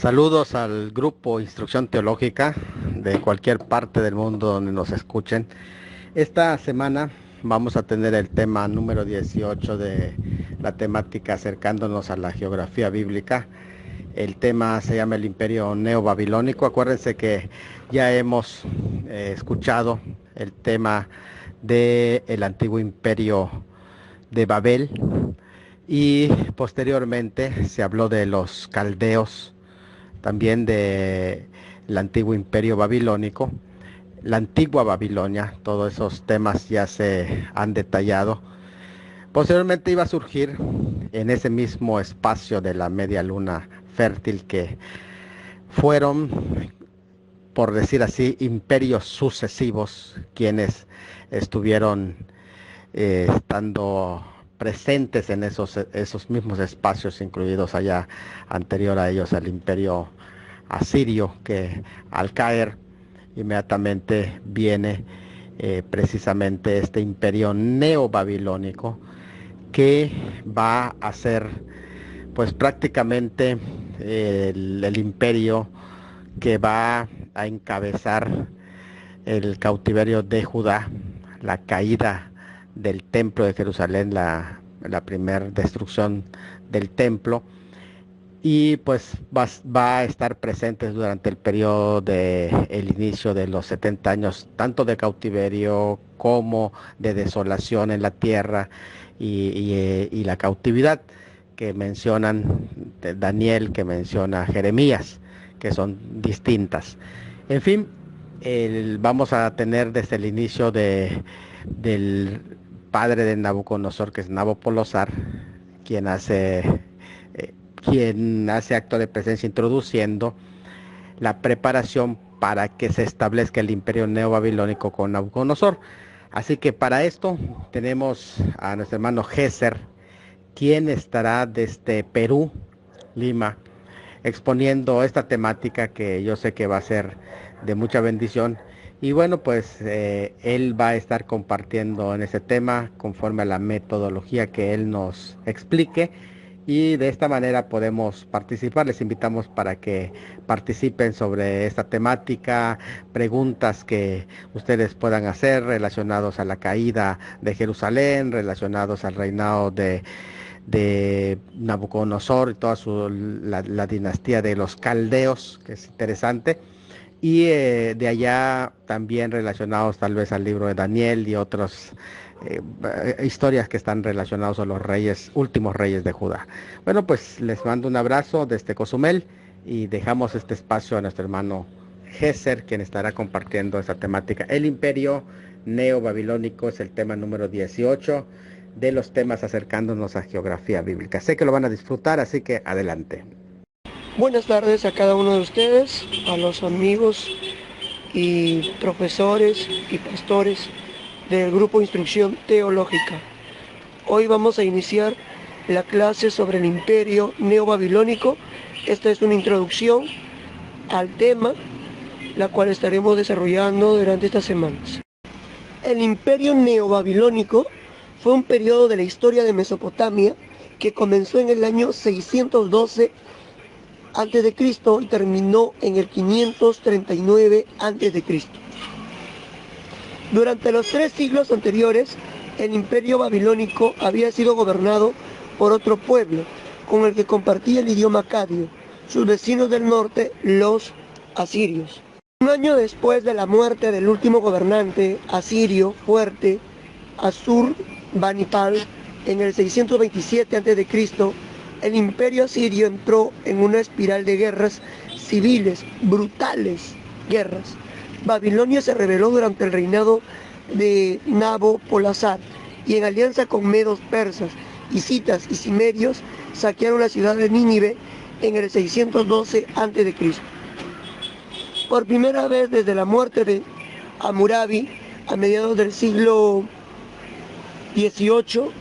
Saludos al grupo Instrucción Teológica de cualquier parte del mundo donde nos escuchen. Esta semana vamos a tener el tema número 18 de la temática acercándonos a la geografía bíblica. El tema se llama el Imperio Neobabilónico. Acuérdense que ya hemos escuchado el tema del antiguo imperio de Babel y posteriormente se habló de los caldeos, también de el antiguo imperio babilónico, la antigua Babilonia. Todos esos temas ya se han detallado. Posteriormente iba a surgir en ese mismo espacio de la media luna fértil que fueron, por decir así, imperios sucesivos quienes estuvieron estando presentes en esos mismos espacios, incluidos allá anterior a ellos el imperio asirio, que al caer inmediatamente viene precisamente este imperio neobabilónico que va a ser pues prácticamente el imperio que va a encabezar el cautiverio de Judá, la caída del templo de Jerusalén, la primera destrucción del templo, y pues va a estar presente durante el periodo del inicio de los 70 años, tanto de cautiverio como de desolación en la tierra y la cautividad que mencionan Daniel, que menciona Jeremías, que son distintas. En fin, vamos a tener desde el inicio del padre de Nabucodonosor, que es Nabopolosar, quien hace, quien hace acto de presencia introduciendo la preparación para que se establezca el imperio neobabilónico con Nabucodonosor. Así que para esto tenemos a nuestro hermano Gesser, quien estará desde Perú, Lima, exponiendo esta temática que yo sé que va a ser de mucha bendición. Y bueno, pues él va a estar compartiendo en ese tema conforme a la metodología que él nos explique, y de esta manera podemos participar. Les invitamos para que participen sobre esta temática, preguntas que ustedes puedan hacer relacionados a la caída de Jerusalén, relacionados al reinado de Nabucodonosor y toda la dinastía de los caldeos, que es interesante, y de allá también relacionados tal vez al libro de Daniel y otras historias que están relacionados a los reyes, últimos reyes de Judá. Bueno, pues les mando un abrazo desde Cozumel y dejamos este espacio a nuestro hermano Gesser, quien estará compartiendo esta temática. El imperio neobabilónico es el tema número 18 de los temas acercándonos a geografía bíblica. Sé que lo van a disfrutar, así que adelante. Buenas tardes a cada uno de ustedes, a los amigos y profesores y pastores del grupo Instrucción Teológica. Hoy vamos a iniciar la clase sobre el imperio neobabilónico. Esta es una introducción al tema, la cual estaremos desarrollando durante estas semanas. El imperio neobabilónico fue un periodo de la historia de Mesopotamia que comenzó en el año 612 a.C. y terminó en el 539 a.C. Durante los 3 siglos anteriores, el imperio babilónico había sido gobernado por otro pueblo, con el que compartía el idioma acadio, sus vecinos del norte, los asirios. Un año después de la muerte del último gobernante asirio fuerte, Asur-banipal, en el 627 a.C., el imperio asirio entró en una espiral de guerras civiles, brutales guerras. Babilonia se rebeló durante el reinado de Nabopolassar y en alianza con medos persas, hititas y cimerios saquearon la ciudad de Nínive en el 612 a.C. Por primera vez desde la muerte de Hammurabi a mediados del siglo XVIII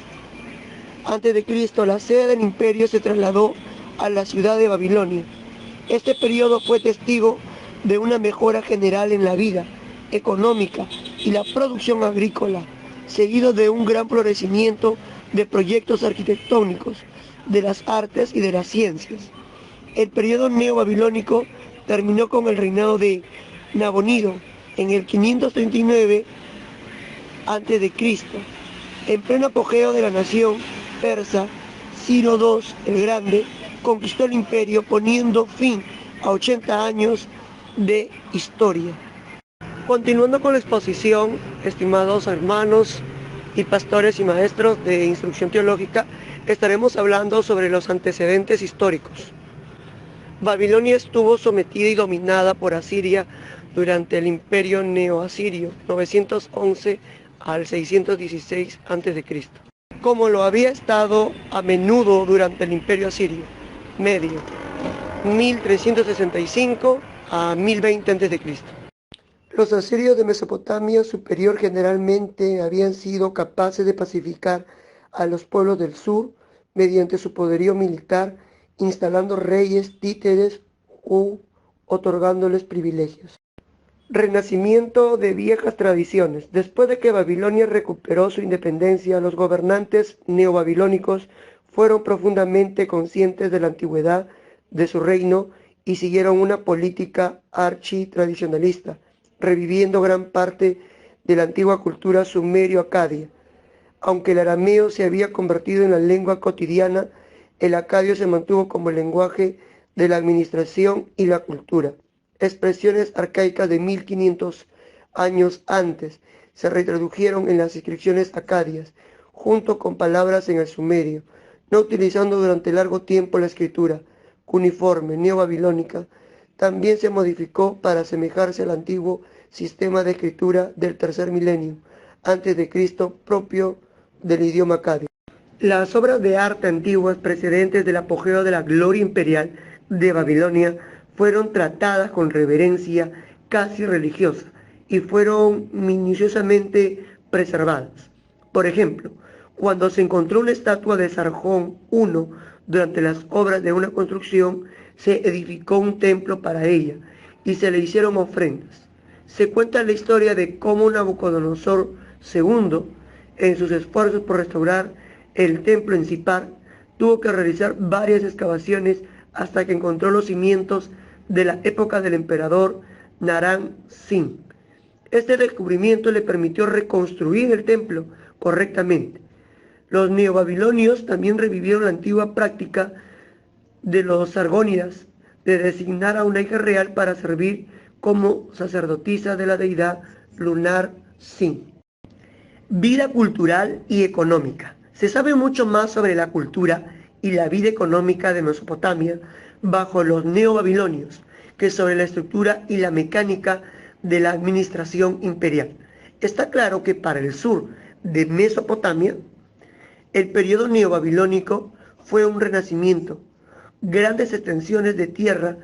a.C., la sede del imperio se trasladó a la ciudad de Babilonia. Este periodo fue testigo de una mejora general en la vida económica y la producción agrícola, seguido de un gran florecimiento de proyectos arquitectónicos, de las artes y de las ciencias. El periodo neobabilónico terminó con el reinado de Nabonido en el 539 a.C. En pleno apogeo de la nación persa, Ciro II el Grande conquistó el imperio poniendo fin a 80 años de historia. Continuando con la exposición, estimados hermanos y pastores y maestros de instrucción teológica, estaremos hablando sobre los antecedentes históricos. Babilonia estuvo sometida y dominada por Asiria durante el imperio neoasirio, 911 al 616 a.C., como lo había estado a menudo durante el imperio asirio medio, 1365 a 1020 a.C. Los asirios de Mesopotamia superior generalmente habían sido capaces de pacificar a los pueblos del sur mediante su poderío militar, instalando reyes títeres u otorgándoles privilegios. Renacimiento de viejas tradiciones. Después de que Babilonia recuperó su independencia, los gobernantes neobabilónicos fueron profundamente conscientes de la antigüedad de su reino y siguieron una política architradicionalista, reviviendo gran parte de la antigua cultura sumerio-acadia. Aunque el arameo se había convertido en la lengua cotidiana, el acadio se mantuvo como el lenguaje de la administración y la cultura. Expresiones arcaicas de 1500 años antes se retradujeron en las inscripciones acadias, junto con palabras en el sumerio, no utilizando durante largo tiempo la escritura cuneiforme neobabilónica. También se modificó para asemejarse al antiguo sistema de escritura del tercer milenio antes de Cristo propio del idioma acadio. Las obras de arte antiguas precedentes del apogeo de la gloria imperial de Babilonia fueron tratadas con reverencia casi religiosa y fueron minuciosamente preservadas. Por ejemplo, cuando se encontró una estatua de Sargón I durante las obras de una construcción, se edificó un templo para ella y se le hicieron ofrendas. Se cuenta la historia de cómo Nabucodonosor II, en sus esfuerzos por restaurar el templo en Sipar, tuvo que realizar varias excavaciones hasta que encontró los cimientos de la época del emperador Naram-Sin. Este descubrimiento le permitió reconstruir el templo correctamente. Los neobabilonios también revivieron la antigua práctica de los sargónidas de designar a una hija real para servir como sacerdotisa de la deidad lunar Sin. Vida cultural y económica. Se sabe mucho más sobre la cultura y la vida económica de Mesopotamia bajo los neobabilonios que sobre la estructura y la mecánica de la administración imperial. Está claro que para el sur de Mesopotamia, el periodo neobabilónico fue un renacimiento. Grandes extensiones de tierra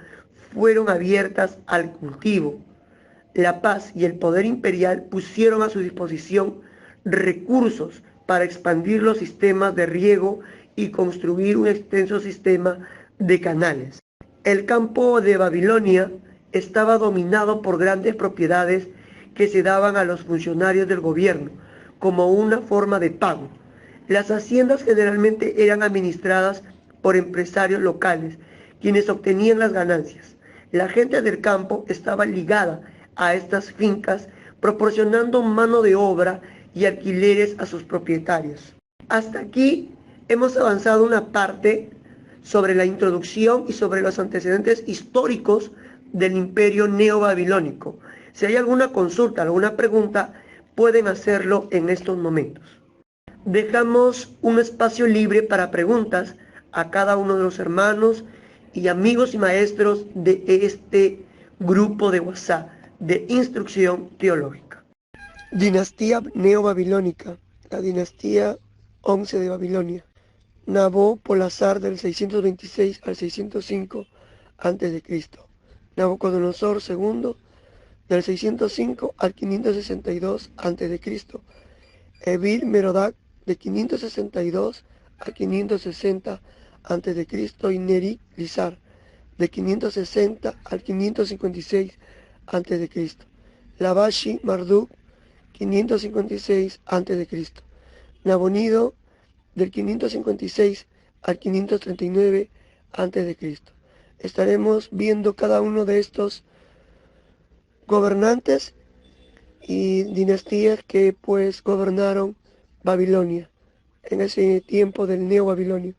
fueron abiertas al cultivo. La paz y el poder imperial pusieron a su disposición recursos para expandir los sistemas de riego y construir un extenso sistema de canales. El campo de Babilonia estaba dominado por grandes propiedades que se daban a los funcionarios del gobierno como una forma de pago. Las haciendas generalmente eran administradas por empresarios locales, quienes obtenían las ganancias. La gente del campo estaba ligada a estas fincas, proporcionando mano de obra y alquileres a sus propietarios. Hasta aquí hemos avanzado una parte sobre la introducción y sobre los antecedentes históricos del imperio neobabilónico. Si hay alguna consulta, alguna pregunta, pueden hacerlo en estos momentos. Dejamos un espacio libre para preguntas a cada uno de los hermanos y amigos y maestros de este grupo de WhatsApp de instrucción teológica. Dinastía neobabilónica, la dinastía 11 de Babilonia. Nabopolassar del 626 al 605 a.C. Nabucodonosor II del 605 al 562 a.C. Evil Merodach de 562 a 560 a.C. y Nerik Lizar de 560 al 556 a.C. Lavashi Marduk 556 a.C. Nabonido del 556 al 539 a.C. Estaremos viendo cada uno de estos gobernantes y dinastías que pues gobernaron Babilonia en ese tiempo del Neo-Babilonio.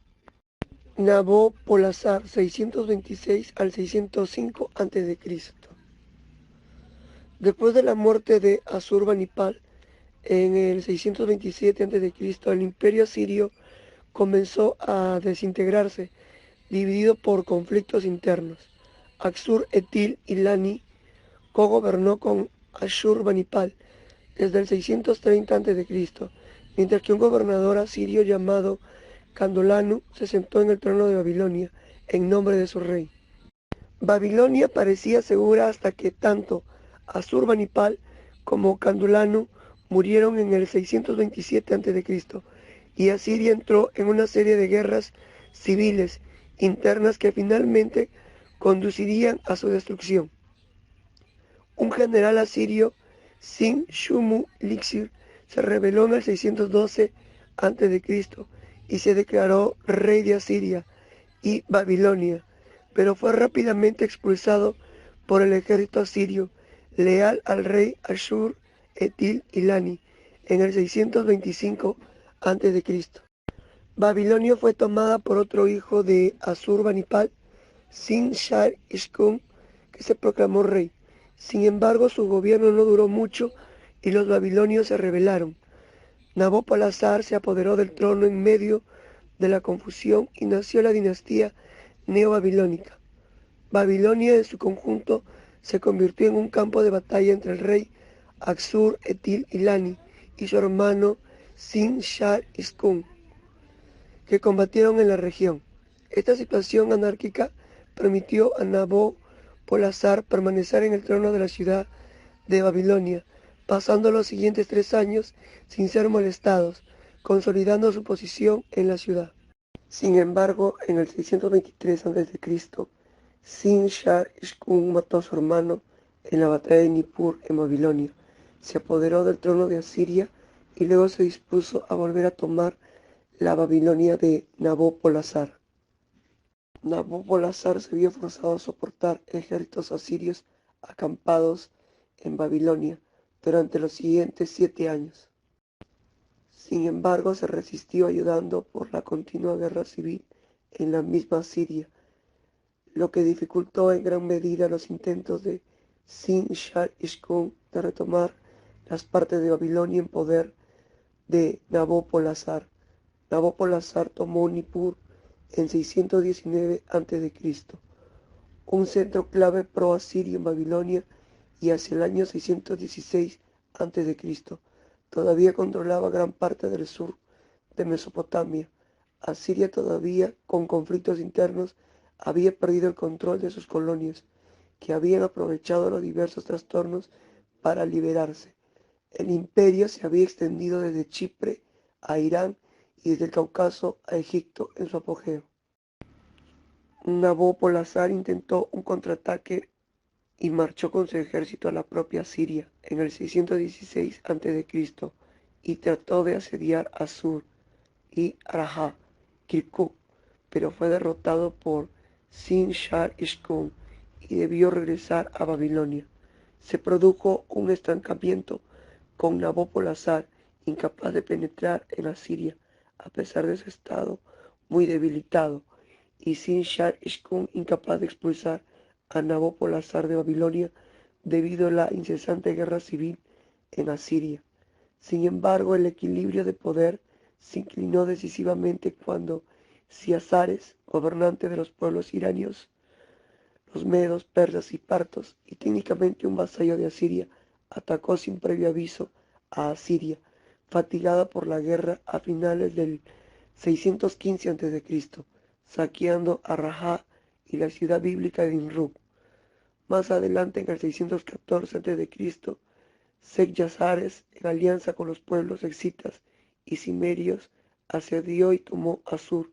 Nabopolassar, 626 al 605 a.C. Después de la muerte de Asurbanipal en el 627 a.C., el imperio asirio comenzó a desintegrarse, dividido por conflictos internos. Axur-Etil Ilani cogobernó con Ashurbanipal desde el 630 a.C., mientras que un gobernador asirio llamado Candolanu se sentó en el trono de Babilonia en nombre de su rey. Babilonia parecía segura hasta que tanto Asurbanipal como Candolanu murieron en el 627 a.C. y Asiria entró en una serie de guerras civiles internas que finalmente conducirían a su destrucción. Un general asirio, Sin-Shumu-Lixir, se rebeló en el 612 a.C. y se declaró rey de Asiria y Babilonia, pero fue rápidamente expulsado por el ejército asirio, leal al rey Ashur-Etil Ilani, en el 625 a.C. Babilonia fue tomada por otro hijo de Asurbanipal, Sin-Shar-Ishkun, que se proclamó rey. Sin embargo, su gobierno no duró mucho y los babilonios se rebelaron. Nabopolassar se apoderó del trono en medio de la confusión y nació la dinastía neobabilónica. Babilonia en su conjunto se convirtió en un campo de batalla entre el rey Axur-Etil Ilani y su hermano Sin-Shar-Ishkun, que combatieron en la región. Esta situación anárquica permitió a Nabopolassar permanecer en el trono de la ciudad de Babilonia, pasando los siguientes 3 años sin ser molestados, consolidando su posición en la ciudad. Sin embargo, en el 623 a.C., Sin-Shar-Ishkun mató a su hermano en la batalla de Nippur en Babilonia, se apoderó del trono de Asiria y luego se dispuso a volver a tomar la Babilonia de Nabopolassar. Nabopolassar se vio forzado a soportar ejércitos asirios acampados en Babilonia durante los siguientes 7 años. Sin embargo, se resistió ayudando por la continua guerra civil en la misma Siria, lo que dificultó en gran medida los intentos de Sin-Shar-Ishkun de retomar las partes de Babilonia en poder de Nabopolassar. Nabopolassar tomó Nippur en 619 a.C., un centro clave pro-asirio en Babilonia, y hacia el año 616 a.C. todavía controlaba gran parte del sur de Mesopotamia. Asiria, todavía con conflictos internos, había perdido el control de sus colonias, que habían aprovechado los diversos trastornos para liberarse. El imperio se había extendido desde Chipre a Irán y desde el Cáucaso a Egipto en su apogeo. Nabopolassar intentó un contraataque y marchó con su ejército a la propia Siria en el 616 a.C. y trató de asediar Assur y Araha, Kirkuk, pero fue derrotado por Sin-Shar-Ishkun y debió regresar a Babilonia. Se produjo un estancamiento con Nabopolassar incapaz de penetrar en Asiria a pesar de su estado muy debilitado, y Sin-Shar-Ishkun incapaz de expulsar a Nabopolassar de Babilonia debido a la incesante guerra civil en Asiria. Sin embargo, el equilibrio de poder se inclinó decisivamente cuando Ciasares, gobernante de los pueblos iranios, los medos, persas y partos, y técnicamente un vasallo de Asiria, atacó sin previo aviso a Asiria, fatigada por la guerra a finales del 615 a.C., saqueando a Raja y la ciudad bíblica de Nimrud. Más adelante, en el 614 a.C., Seg-Yasares, en alianza con los pueblos escitas y cimerios, asedió y tomó Assur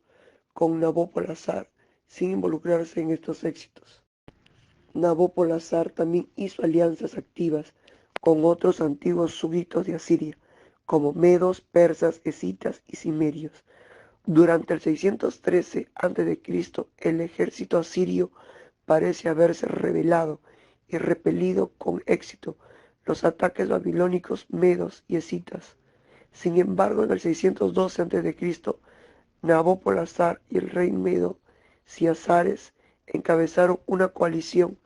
con Nabopolassar, sin involucrarse en estos éxitos. Nabopolassar también hizo alianzas activas con otros antiguos súbditos de Asiria, como medos, persas, escitas y cimerios. Durante el 613 a.C., el ejército asirio parece haberse rebelado y repelido con éxito los ataques babilónicos, medos y escitas. Sin embargo, en el 612 a.C., Nabopolassar y el rey medo Ciasares encabezaron una coalición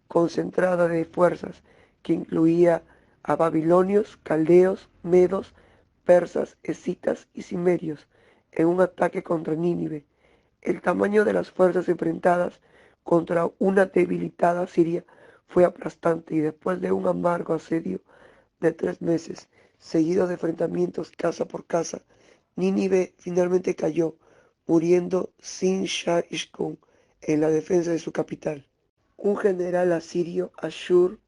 concentrada de fuerzas que incluía a babilonios, caldeos, medos, persas, escitas y cimerios en un ataque contra Nínive. El tamaño de las fuerzas enfrentadas contra una debilitada Siria fue aplastante y después de un amargo asedio de 3 meses, seguido de enfrentamientos casa por casa, Nínive finalmente cayó, muriendo Sin Shah Ishkun en la defensa de su capital. Un general asirio, Ashur-ubalik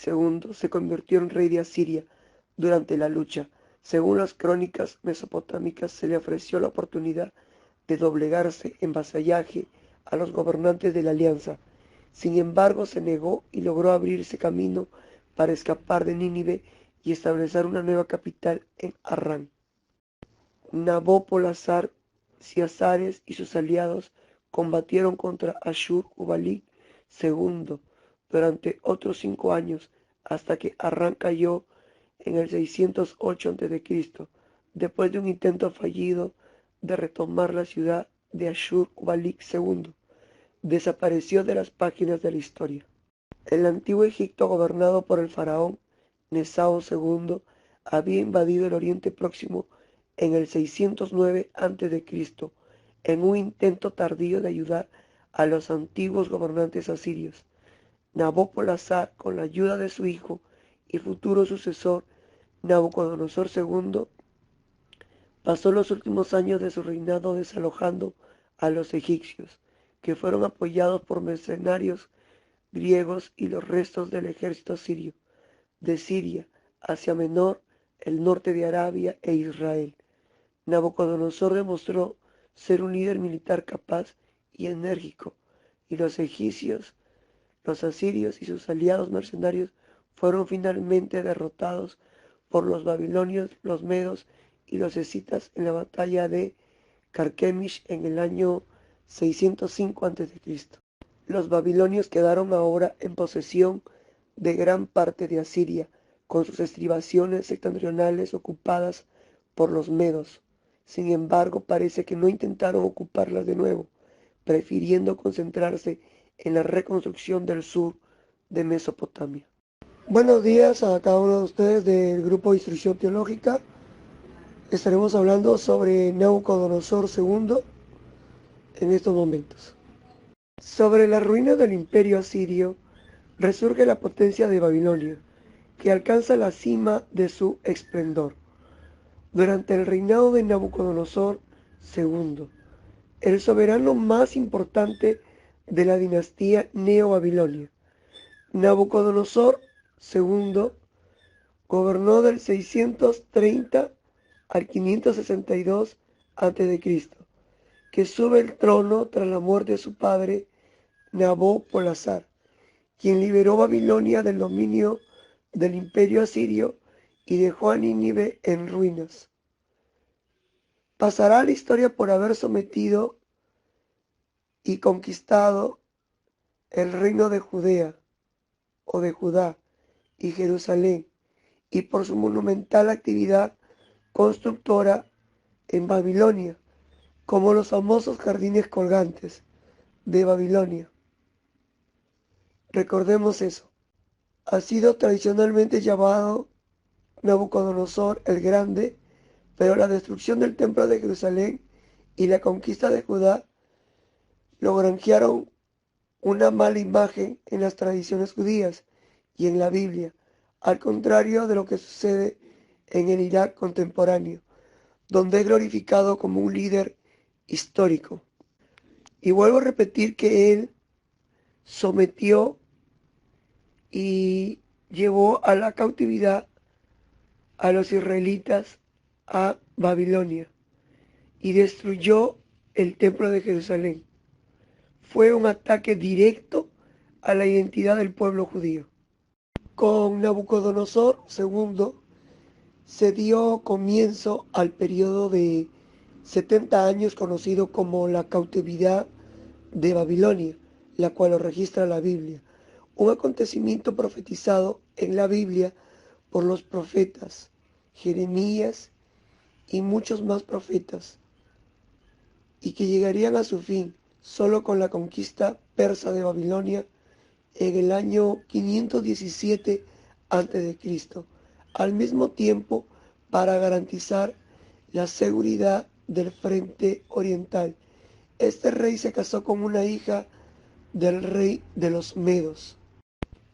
II, se convirtió en rey de Asiria durante la lucha. Según las crónicas mesopotámicas, se le ofreció la oportunidad de doblegarse en vasallaje a los gobernantes de la alianza. Sin embargo, se negó y logró abrirse camino para escapar de Nínive y establecer una nueva capital en Harrán. Nabopolassar, Ciasares y sus aliados combatieron contra Ashur-ubalik II durante otros 5 años, hasta que Harrán cayó en el 608 a.C., después de un intento fallido de retomar la ciudad de Ashur-ubalik II. Desapareció de las páginas de la historia. El antiguo Egipto, gobernado por el faraón Nesao II, había invadido el Oriente Próximo en el 609 a.C., en un intento tardío de ayudar a los antiguos gobernantes asirios. Nabopolassar, con la ayuda de su hijo y futuro sucesor, Nabucodonosor II, pasó los últimos años de su reinado desalojando a los egipcios, que fueron apoyados por mercenarios griegos y los restos del ejército asirio, de Siria, Asia Menor, el norte de Arabia e Israel. Nabucodonosor demostró ser un líder militar capaz y enérgico, y los egipcios, los asirios y sus aliados mercenarios fueron finalmente derrotados por los babilonios, los medos y los escitas en la batalla de Carquemish en el año 605 a.C. Los babilonios quedaron ahora en posesión de gran parte de Asiria, con sus estribaciones septentrionales ocupadas por los medos. Sin embargo, parece que no intentaron ocuparlas de nuevo, prefiriendo concentrarse en la reconstrucción del sur de Mesopotamia. Buenos días a cada uno de ustedes del grupo de Instrucción Teológica. Estaremos hablando sobre Nabucodonosor II en estos momentos. Sobre la ruina del imperio asirio, resurge la potencia de Babilonia, que alcanza la cima de su esplendor. Durante el reinado de Nabucodonosor II, el soberano más importante de la dinastía neo-babilonia, Nabucodonosor II gobernó del 630 al 562 a.C., que sube el trono tras la muerte de su padre Nabopolassar, quien liberó Babilonia del dominio del imperio asirio y dejó a Nínive en ruinas. Pasará a la historia por haber sometido y conquistado el reino de Judea o de Judá y Jerusalén, y por su monumental actividad constructora en Babilonia, como los famosos jardines colgantes de Babilonia. Recordemos eso. Ha sido tradicionalmente llamado Nabucodonosor el Grande, pero la destrucción del templo de Jerusalén y la conquista de Judá lo granjearon una mala imagen en las tradiciones judías y en la Biblia, al contrario de lo que sucede en el Irak contemporáneo, donde es glorificado como un líder histórico. Y vuelvo a repetir que él sometió y llevó a la cautividad a los israelitas a Babilonia y destruyó el templo de Jerusalén. Fue un ataque directo a la identidad del pueblo judío. Con Nabucodonosor II se dio comienzo al periodo de 70 años conocido como la cautividad de Babilonia, la cual lo registra la Biblia. Un acontecimiento profetizado en la Biblia por los profetas Jeremías y muchos más profetas, y que llegarían a su fin solo con la conquista persa de Babilonia en el año 517 a.C., al mismo tiempo para garantizar la seguridad del frente oriental. Este rey se casó con una hija del rey de los Medos.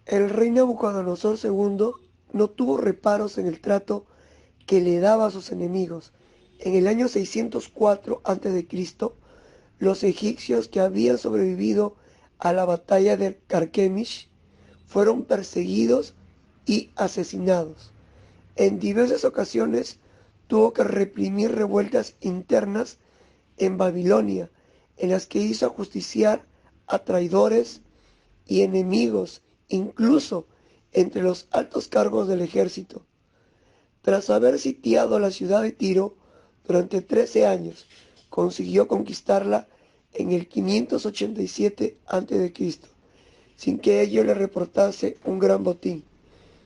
El rey Nabucodonosor II no tuvo reparos en el trato que le daba a sus enemigos. En el año 604 a.C., los egipcios que habían sobrevivido a la batalla de Carquemish fueron perseguidos y asesinados. En diversas ocasiones tuvo que reprimir revueltas internas en Babilonia, en las que hizo ajusticiar a traidores y enemigos, incluso entre los altos cargos del ejército. Tras haber sitiado la ciudad de Tiro durante 13 años, consiguió conquistarla en el 587 a.C., sin que ello le reportase un gran botín.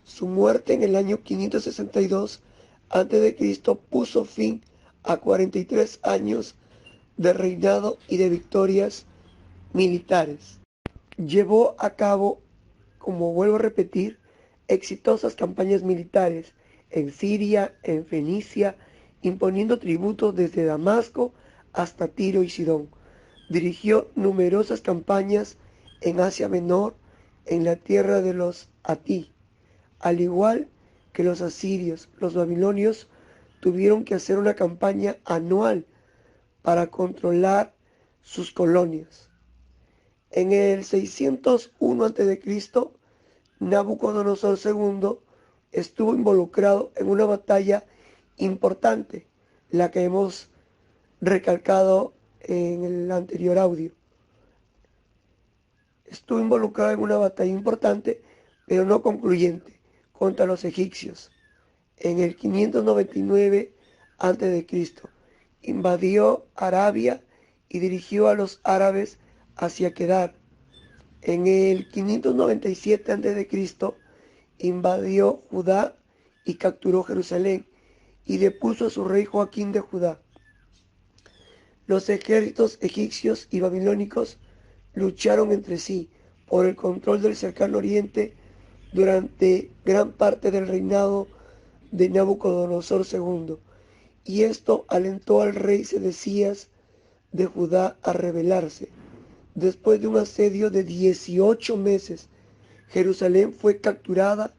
Su muerte en el año 562 a.C. puso fin a 43 años de reinado y de victorias militares. Llevó a cabo, como vuelvo a repetir, exitosas campañas militares en Siria, en Fenicia, imponiendo tributos desde Damasco hasta Tiro y Sidón. Dirigió numerosas campañas en Asia Menor, en la tierra de los Atí. Al igual que los asirios, los babilonios tuvieron que hacer una campaña anual para controlar sus colonias. En el 601 a.C., Nabucodonosor II estuvo involucrado en una batalla importante, la que hemos recalcado en el anterior audio. Estuvo involucrado en una batalla importante, pero no concluyente, contra los egipcios. En el 599 a.C., invadió Arabia y dirigió a los árabes hacia Kedar. En el 597 a.C., invadió Judá y capturó Jerusalén y depuso a su rey Joaquín de Judá. Los ejércitos egipcios y babilónicos lucharon entre sí por el control del cercano oriente durante gran parte del reinado de Nabucodonosor II, y esto alentó al rey Sedecías de Judá a rebelarse. Después de un asedio de 18 meses, Jerusalén fue capturada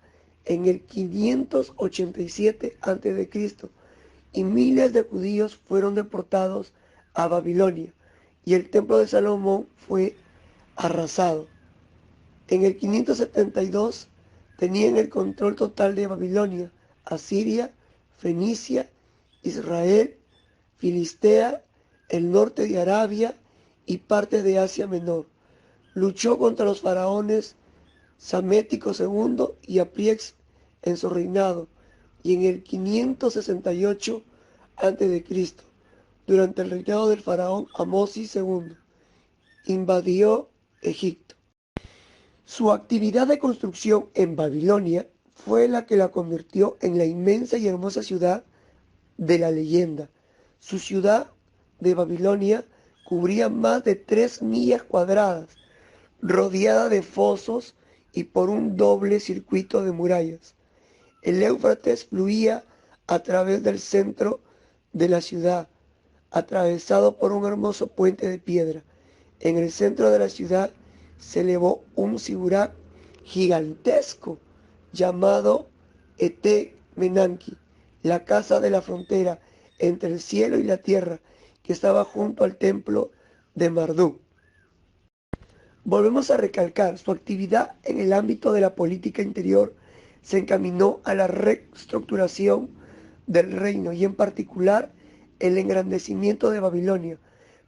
en el 587 a.C. y miles de judíos fueron deportados a Babilonia, y el templo de Salomón fue arrasado. En el 572 tenían el control total de Babilonia, Asiria, Fenicia, Israel, Filistea, el norte de Arabia y parte de Asia Menor. Luchó contra los faraones Psamético II y Apriex en su reinado, y en el 568 a.C., durante el reinado del faraón Amosis II, invadió Egipto. Su actividad de construcción en Babilonia fue la que la convirtió en la inmensa y hermosa ciudad de la leyenda. Su ciudad de Babilonia cubría más de 3 millas cuadradas, rodeada de fosos y por un doble circuito de murallas. El Éufrates fluía a través del centro de la ciudad, atravesado por un hermoso puente de piedra. En el centro de la ciudad se elevó un ziburak gigantesco llamado Ete-Menanki, la casa de la frontera entre el cielo y la tierra, que estaba junto al templo de Marduk. Volvemos a recalcar, su actividad en el ámbito de la política interior se encaminó a la reestructuración del reino y en particular el engrandecimiento de Babilonia.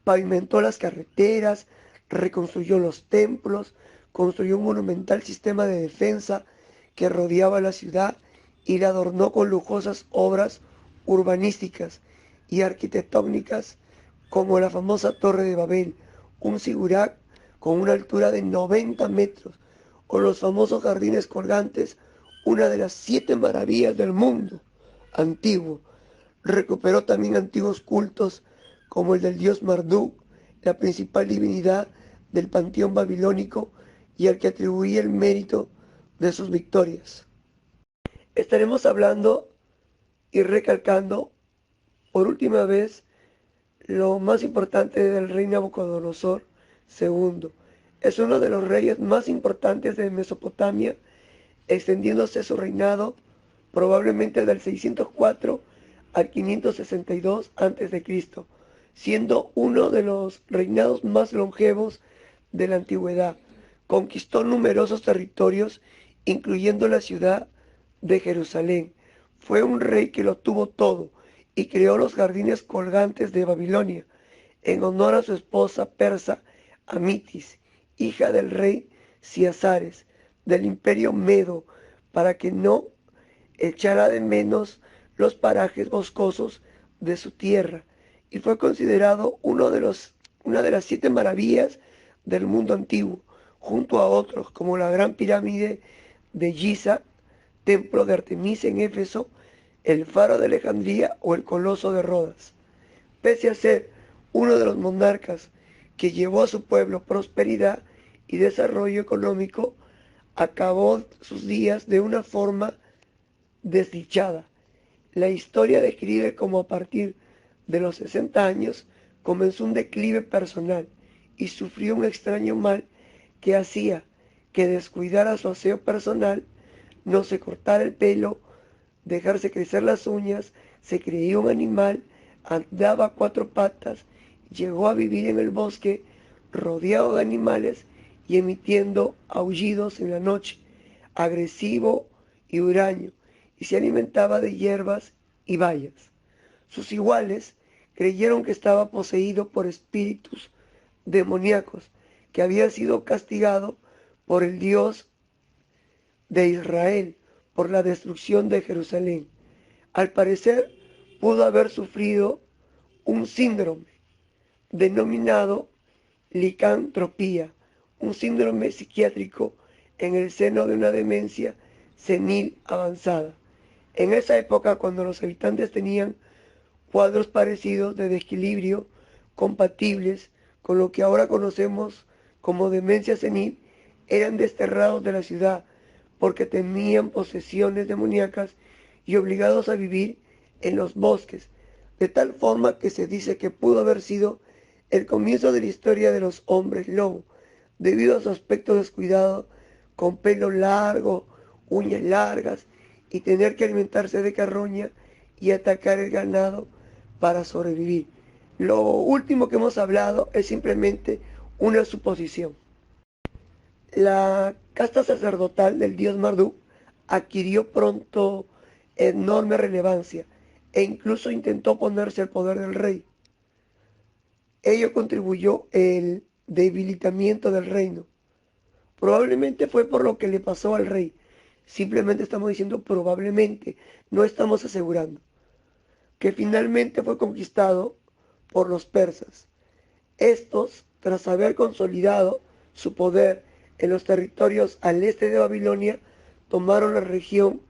Pavimentó las carreteras, reconstruyó los templos, construyó un monumental sistema de defensa que rodeaba la ciudad y la adornó con lujosas obras urbanísticas y arquitectónicas como la famosa Torre de Babel, un sigurat con una altura de 90 metros, o los famosos jardines colgantes, una de las 7 maravillas del mundo antiguo. Recuperó también antiguos cultos como el del dios Marduk, la principal divinidad del panteón babilónico y al que atribuía el mérito de sus victorias. Estaremos hablando y recalcando por última vez lo más importante del rey Nabucodonosor II. Es uno de los reyes más importantes de Mesopotamia, extendiéndose su reinado probablemente del 604 al 562 a.C., siendo uno de los reinados más longevos de la antigüedad. Conquistó numerosos territorios, incluyendo la ciudad de Jerusalén. Fue un rey que lo tuvo todo y creó los jardines colgantes de Babilonia en honor a su esposa persa Amitis, hija del rey Ciasares del imperio Medo, para que no echara de menos los parajes boscosos de su tierra, y fue considerado una de las 7 maravillas del mundo antiguo, junto a otros como la Gran Pirámide de Giza, Templo de Artemisa en Éfeso, el Faro de Alejandría o el Coloso de Rodas. Pese a ser uno de los monarcas que llevó a su pueblo prosperidad y desarrollo económico, acabó sus días de una forma desdichada. La historia describe cómo a partir de los 60 años comenzó un declive personal y sufrió un extraño mal que hacía que descuidara su aseo personal, no se cortara el pelo, dejarse crecer las uñas, se creía un animal, andaba a 4 patas, llegó a vivir en el bosque rodeado de animales y emitiendo aullidos en la noche, agresivo y huraño, y se alimentaba de hierbas y bayas. Sus iguales creyeron que estaba poseído por espíritus demoníacos, que había sido castigado por el Dios de Israel por la destrucción de Jerusalén. Al parecer, pudo haber sufrido un síndrome denominado licantropía, un síndrome psiquiátrico en el seno de una demencia senil avanzada. En esa época, cuando los habitantes tenían cuadros parecidos de desequilibrio compatibles con lo que ahora conocemos como demencia senil, eran desterrados de la ciudad porque tenían posesiones demoníacas y obligados a vivir en los bosques, de tal forma que se dice que pudo haber sido el comienzo de la historia de los hombres lobo, debido a su aspecto descuidado, con pelo largo, uñas largas, y tener que alimentarse de carroña y atacar el ganado para sobrevivir. Lo último que hemos hablado es simplemente una suposición. La casta sacerdotal del dios Marduk adquirió pronto enorme relevancia e incluso intentó ponerse al poder del rey. Ello contribuyó al debilitamiento del reino. Probablemente fue por lo que le pasó al rey. Simplemente estamos diciendo probablemente, no estamos asegurando, que finalmente fue conquistado por los persas. Estos, tras haber consolidado su poder en los territorios al este de Babilonia, tomaron la región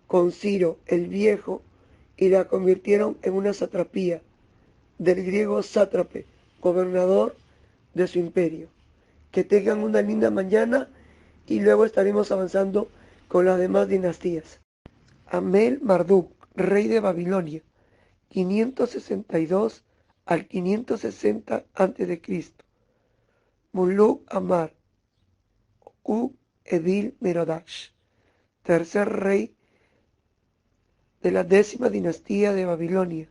con Ciro el Viejo y la convirtieron en una satrapía, del griego sátrape, gobernador de su imperio. Que tengan una linda mañana y luego estaremos avanzando con las demás dinastías. Amel Marduk, rey de Babilonia, 562 al 560 a.C. Muluk Amar, Edil Merodach, tercer rey de la 10ª dinastía de Babilonia,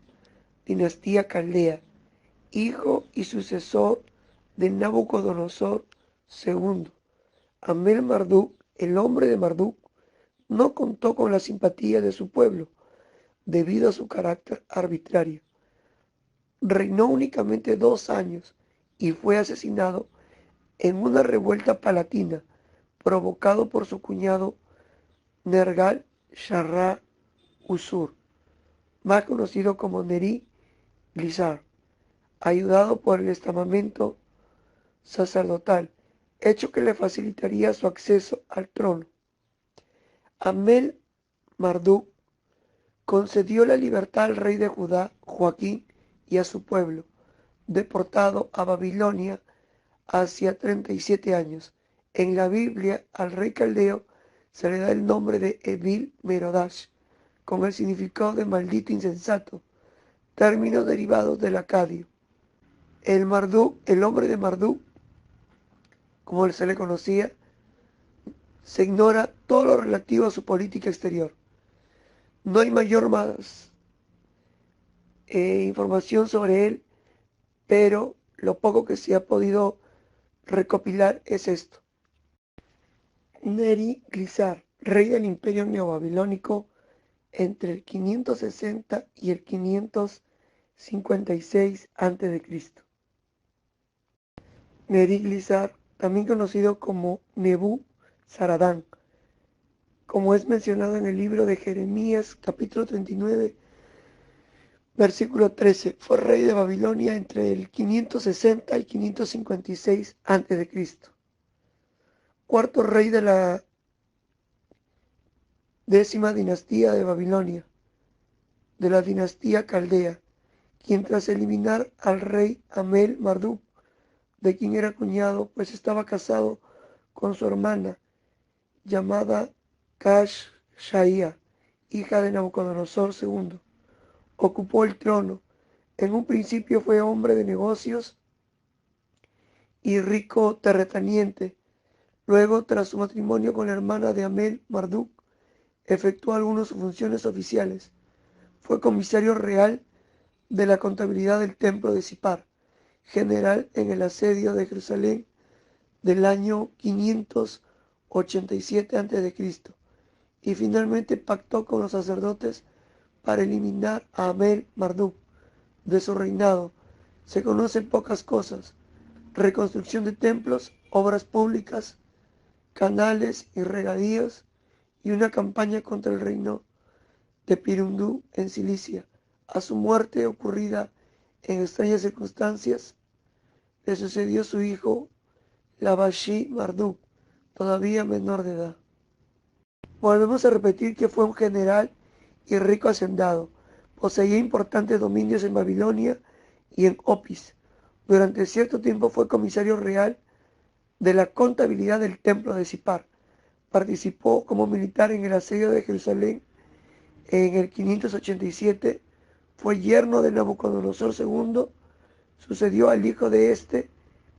dinastía caldea, hijo y sucesor de Nabucodonosor II. Amel Marduk, el hombre de Marduk, no contó con la simpatía de su pueblo debido a su carácter arbitrario. Reinó únicamente 2 años y fue asesinado en una revuelta palatina provocado por su cuñado Nergal Sharra Usur, más conocido como Neri Glissar, ayudado por el estamento sacerdotal, hecho que le facilitaría su acceso al trono. Amel Marduk concedió la libertad al rey de Judá, Joaquín, y a su pueblo, deportado a Babilonia hacia 37 años. En la Biblia, al rey caldeo se le da el nombre de Evil Merodach, con el significado de maldito insensato, término derivado del acadio. El hombre de Marduk, como se le conocía, se ignora todo lo relativo a su política exterior. No hay más información sobre él, pero lo poco que se ha podido recopilar es esto. Neri-Glisar, rey del imperio neobabilónico entre el 560 y el 556 a.C. Neri-Glisar, también conocido como Nebú-Zaradán, como es mencionado en el libro de Jeremías, capítulo 39, versículo 13, fue rey de Babilonia entre el 560 y 556 a.C. Cuarto rey de la 10ª dinastía de Babilonia, de la dinastía Caldea, quien tras eliminar al rey Amel Marduk, de quien era cuñado, pues estaba casado con su hermana, llamada Kashshaya, hija de Nabucodonosor II, ocupó el trono. En un principio fue hombre de negocios y rico terrateniente. Luego, tras su matrimonio con la hermana de Amel Marduk, efectuó algunas funciones oficiales. Fue comisario real de la contabilidad del templo de Sipar, general en el asedio de Jerusalén del año 587 a.C. y finalmente pactó con los sacerdotes para eliminar a Amel Marduk de su reinado. Se conocen pocas cosas: reconstrucción de templos, obras públicas, canales y regadíos, y una campaña contra el reino de Pirundú en Cilicia. A su muerte, ocurrida en extrañas circunstancias, le sucedió su hijo Labashi Marduk, todavía menor de edad. Volvemos a repetir que fue un general y rico hacendado. Poseía importantes dominios en Babilonia y en Opis. Durante cierto tiempo fue comisario real de la contabilidad del templo de Sipar. Participó como militar en el asedio de Jerusalén en el 587. Fue yerno de Nabucodonosor II. Sucedió al hijo de este,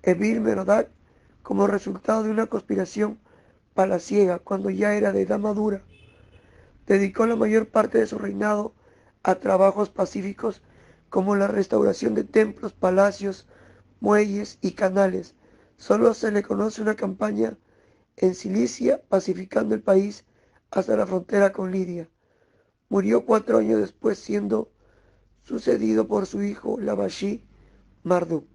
Evil Merodach, como resultado de una conspiración palaciega cuando ya era de edad madura. Dedicó la mayor parte de su reinado a trabajos pacíficos como la restauración de templos, palacios, muelles y canales. Solo se le conoce una campaña en Cilicia, pacificando el país hasta la frontera con Lidia. Murió 4 años después, siendo sucedido por su hijo Labashi Marduk.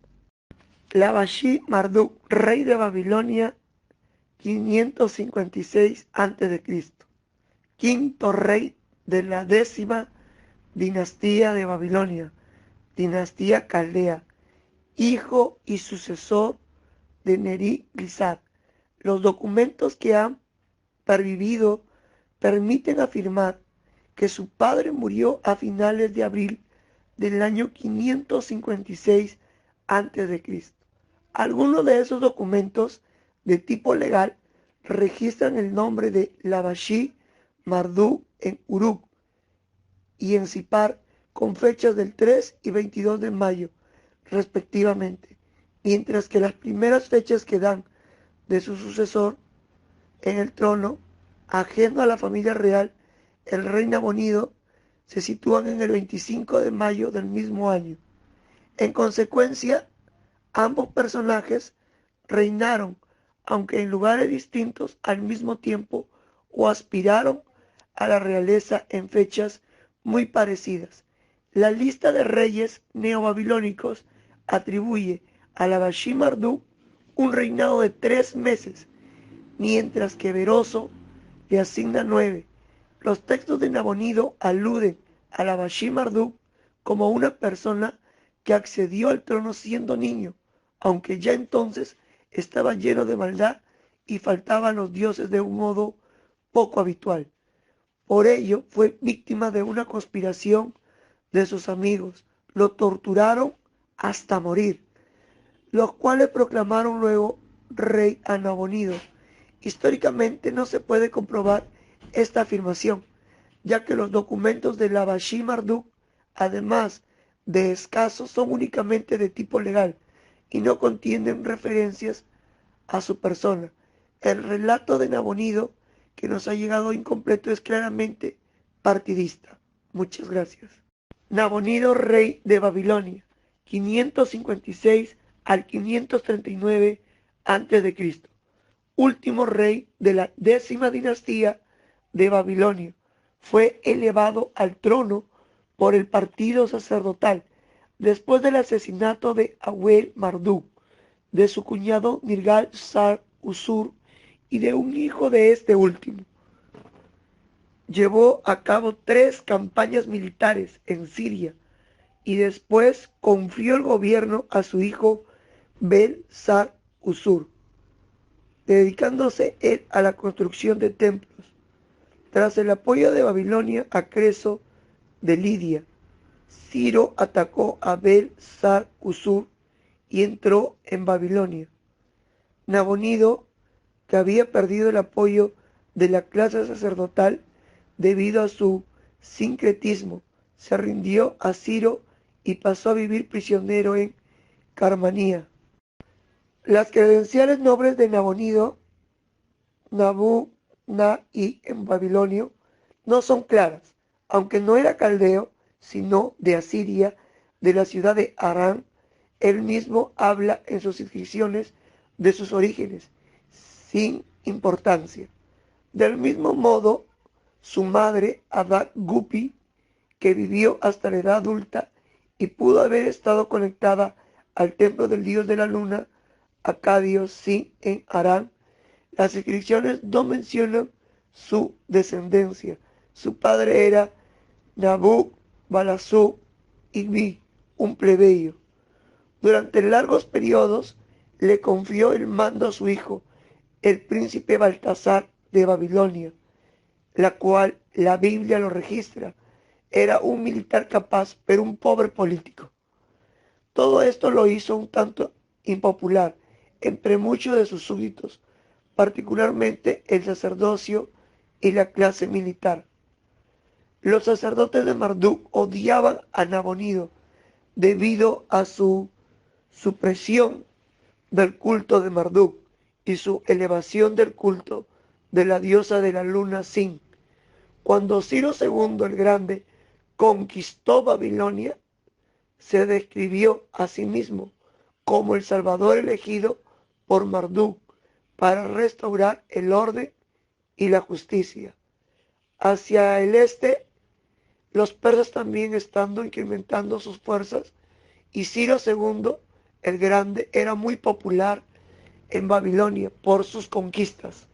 Labashi Marduk, rey de Babilonia, 556 a.C. Quinto rey de la 10ª dinastía de Babilonia, dinastía Caldea, hijo y sucesor de Neri-Glisar. Los documentos que han pervivido permiten afirmar que su padre murió a finales de abril del año 556 a.C. Algunos de esos documentos de tipo legal registran el nombre de Labashi Marduk en Uruk y en Sipar con fechas del 3 y 22 de mayo, respectivamente, mientras que las primeras fechas que dan de su sucesor en el trono, ajeno a la familia real, el rey Nabonido, se sitúan en el 25 de mayo del mismo año. En consecuencia, ambos personajes reinaron, aunque en lugares distintos al mismo tiempo, o aspiraron a la realeza en fechas muy parecidas. La lista de reyes neobabilónicos atribuye a Labashi Marduk un reinado de 3 meses, mientras que Beroso le asigna 9. Los textos de Nabonido aluden a Labashi Marduk como una persona que accedió al trono siendo niño, aunque ya entonces estaba lleno de maldad y faltaba a los dioses de un modo poco habitual. Por ello fue víctima de una conspiración de sus amigos. Lo torturaron hasta morir, los cuales proclamaron luego rey a Nabonido. Históricamente no se puede comprobar esta afirmación, ya que los documentos de Labashi Marduk, además de escasos, son únicamente de tipo legal y no contienen referencias a su persona. El relato de Nabonido que nos ha llegado incompleto es claramente partidista. Muchas gracias. Nabonido, rey de Babilonia, 556 al 539 a.C., último rey de la 10ª dinastía de Babilonia. Fue elevado al trono por el partido sacerdotal después del asesinato de Awel Marduk, de su cuñado Nirgal Sar Usur y de un hijo de este último. Llevó a cabo 3 campañas militares en Siria y después confió el gobierno a su hijo Bel-Sar Usur, dedicándose él a la construcción de templos. Tras el apoyo de Babilonia a Creso de Lidia, Ciro atacó a Bel-Sar Usur y entró en Babilonia. Nabonido, que había perdido el apoyo de la clase sacerdotal debido a su sincretismo, se rindió a Ciro y pasó a vivir prisionero en Carmanía. Las credenciales nobles de Nabonido, Nabu-Na-I en babilonio, no son claras, aunque no era caldeo, sino de Asiria, de la ciudad de Harán. Él mismo habla en sus inscripciones de sus orígenes, sin importancia. Del mismo modo, su madre, Adak Gupi, que vivió hasta la edad adulta y pudo haber estado conectada al templo del dios de la luna, Acadio Sin en Harán, las inscripciones no mencionan su descendencia. Su padre era Nabuk Balasú Igbi, un plebeyo. Durante largos periodos le confió el mando a su hijo, el príncipe Baltasar de Babilonia, la cual la Biblia lo registra. Era un militar capaz, pero un pobre político. Todo esto lo hizo un tanto impopular entre muchos de sus súbditos, particularmente el sacerdocio y la clase militar. Los sacerdotes de Marduk odiaban a Nabonido debido a su supresión del culto de Marduk y su elevación del culto de la diosa de la luna Sin. Cuando Ciro II el Grande conquistó Babilonia, se describió a sí mismo como el Salvador elegido por Marduk para restaurar el orden y la justicia. Hacia el este, los persas también estando incrementando sus fuerzas, y Ciro II el Grande era muy popular en Babilonia por sus conquistas.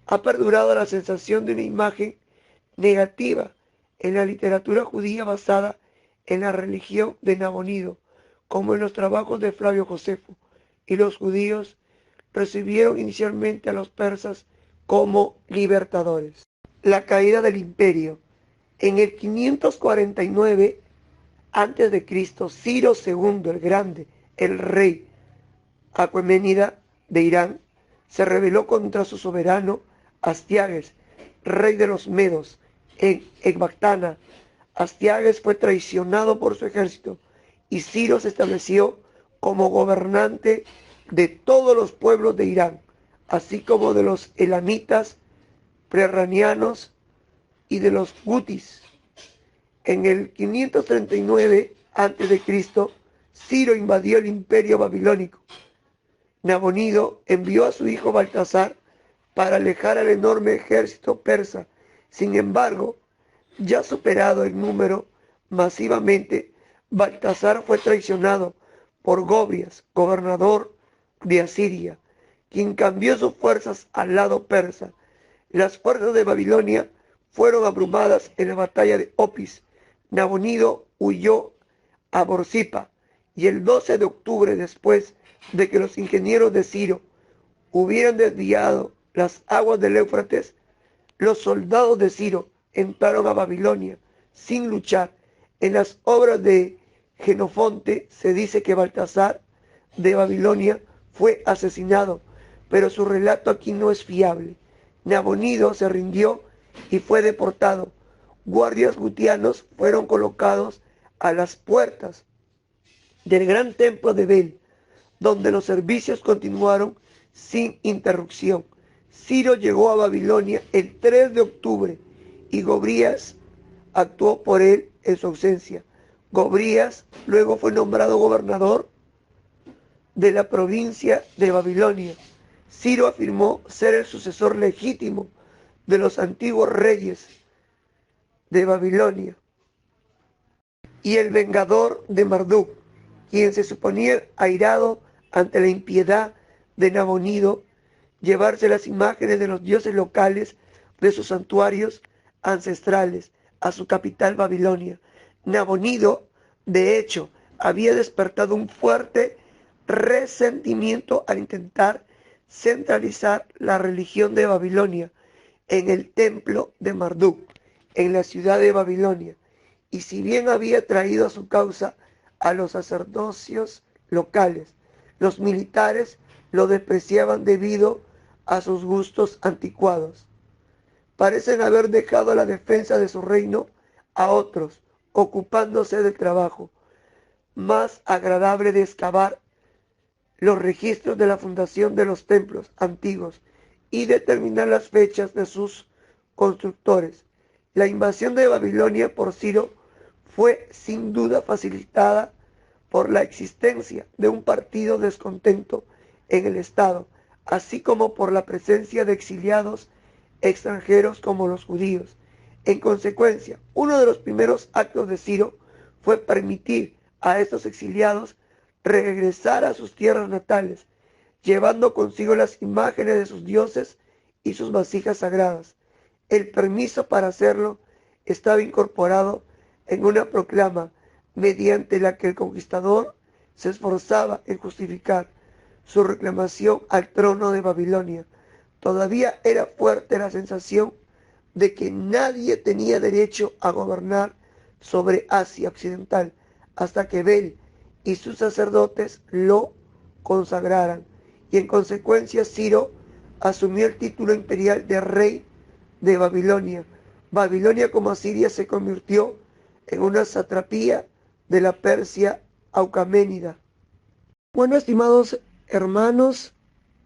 Ha perdurado la sensación de una imagen negativa en la literatura judía basada en la religión de Nabonido, como en los trabajos de Flavio Josefo, y los judíos recibieron inicialmente a los persas como libertadores. La caída del imperio. En el 549 a.C., Ciro II el Grande, el rey Aqueménida de Irán, se rebeló contra su soberano Astiages, rey de los Medos, en Ecbatana. Astiages fue traicionado por su ejército y Ciro se estableció como gobernante de todos los pueblos de Irán, así como de los elamitas, prerranianos y de los gutis. En el 539 a.C., Ciro invadió el imperio babilónico. Nabonido envió a su hijo Baltasar para alejar al enorme ejército persa. Sin embargo, ya superado en número masivamente, Baltasar fue traicionado por Gobrias, gobernador de Asiria, quien cambió sus fuerzas al lado persa. Las fuerzas de Babilonia fueron abrumadas en la batalla de Opis. Nabonido huyó a Borsipa y el 12 de octubre después de que los ingenieros de Ciro hubieran desviado las aguas del Éufrates, los soldados de Ciro entraron a Babilonia sin luchar. En las obras de Jenofonte se dice que Baltasar de Babilonia fue asesinado, pero su relato aquí no es fiable. Nabonido se rindió y fue deportado. Guardias gutianos fueron colocados a las puertas del gran templo de Bel, donde los servicios continuaron sin interrupción. Ciro llegó a Babilonia el 3 de octubre y Gobrías actuó por él en su ausencia. Gobrías luego fue nombrado gobernador de la provincia de Babilonia. Ciro afirmó ser el sucesor legítimo de los antiguos reyes de Babilonia y el vengador de Marduk, quien se suponía airado ante la impiedad de Nabonido, llevarse las imágenes de los dioses locales de sus santuarios ancestrales a su capital Babilonia. Nabonido, de hecho, había despertado un fuerte resentimiento al intentar centralizar la religión de Babilonia en el templo de Marduk, en la ciudad de Babilonia. Y si bien había traído a su causa a los sacerdocios locales, los militares lo despreciaban debido a sus gustos anticuados. Parecen haber dejado la defensa de su reino a otros, ocupándose del trabajo más agradable de excavar los registros de la fundación de los templos antiguos y determinar las fechas de sus constructores. La invasión de Babilonia por Ciro fue sin duda facilitada por la existencia de un partido descontento en el Estado, así como por la presencia de exiliados extranjeros como los judíos. En consecuencia, uno de los primeros actos de Ciro fue permitir a estos exiliados regresar a sus tierras natales, llevando consigo las imágenes de sus dioses y sus vasijas sagradas. El permiso para hacerlo estaba incorporado en una proclama mediante la que el conquistador se esforzaba en justificar su reclamación al trono de Babilonia. Todavía era fuerte la sensación de que nadie tenía derecho a gobernar sobre Asia Occidental hasta que Bel y sus sacerdotes lo consagraran, y en consecuencia Ciro asumió el título imperial de rey de Babilonia. Babilonia, como Asiria, se convirtió en una satrapía de la Persia Aucaménida. Bueno, estimados hermanos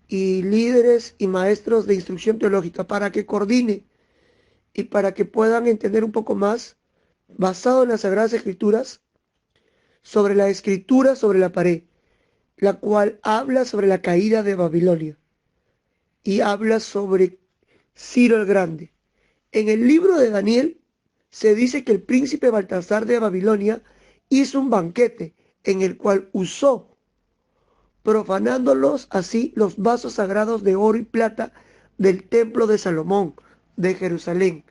y líderes y maestros de instrucción teológica, para que coordine y para que puedan entender un poco más, basado en las Sagradas Escrituras, sobre la escritura sobre la pared, la cual habla sobre la caída de Babilonia y habla sobre Ciro el Grande. En el libro de Daniel se dice que el príncipe Baltasar de Babilonia hizo un banquete en el cual usó, profanándolos así, los vasos sagrados de oro y plata del templo de Salomón de Jerusalén,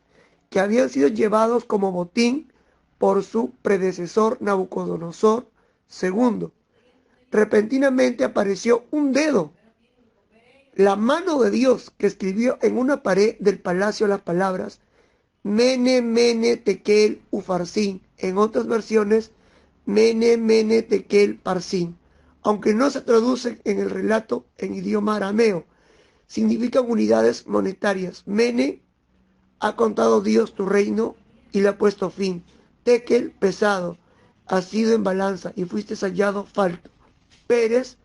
que habían sido llevados como botín por su predecesor Nabucodonosor II. Repentinamente apareció un dedo, la mano de Dios, que escribió en una pared del palacio las palabras Mene, Mene, Tekel, Ufarsin. En otras versiones, Mene, Mene, Tekel, Parsin. Aunque no se traducen en el relato en idioma arameo, significan unidades monetarias. Mene, ha contado Dios tu reino y le ha puesto fin. Tekel, pesado, has sido en balanza y fuiste hallado falto. Pérez,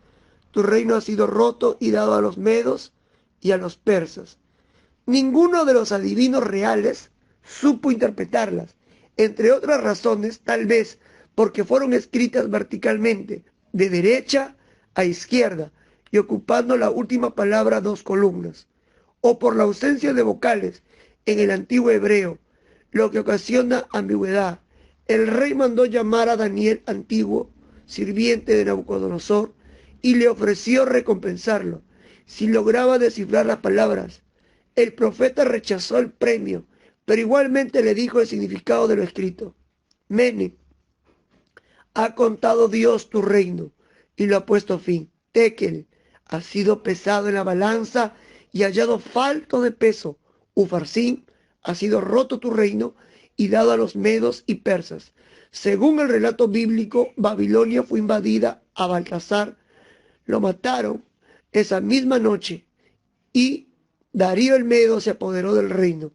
tu reino ha sido roto y dado a los medos y a los persas. Ninguno de los adivinos reales supo interpretarlas, entre otras razones, tal vez porque fueron escritas verticalmente, de derecha a izquierda, y ocupando la última palabra 2 columnas, o por la ausencia de vocales en el antiguo hebreo, lo que ocasiona ambigüedad. El rey mandó llamar a Daniel, antiguo sirviente de Nabucodonosor, y le ofreció recompensarlo si lograba descifrar las palabras. El profeta rechazó el premio, pero igualmente le dijo el significado de lo escrito. Mene, ha contado Dios tu reino y lo ha puesto fin. Tekel ha sido pesado en la balanza y hallado falto de peso. Ufarsín, ha sido roto tu reino y dado a los medos y persas. Según el relato bíblico, Babilonia fue invadida a Baltasar, lo mataron esa misma noche y Darío el Medo se apoderó del reino.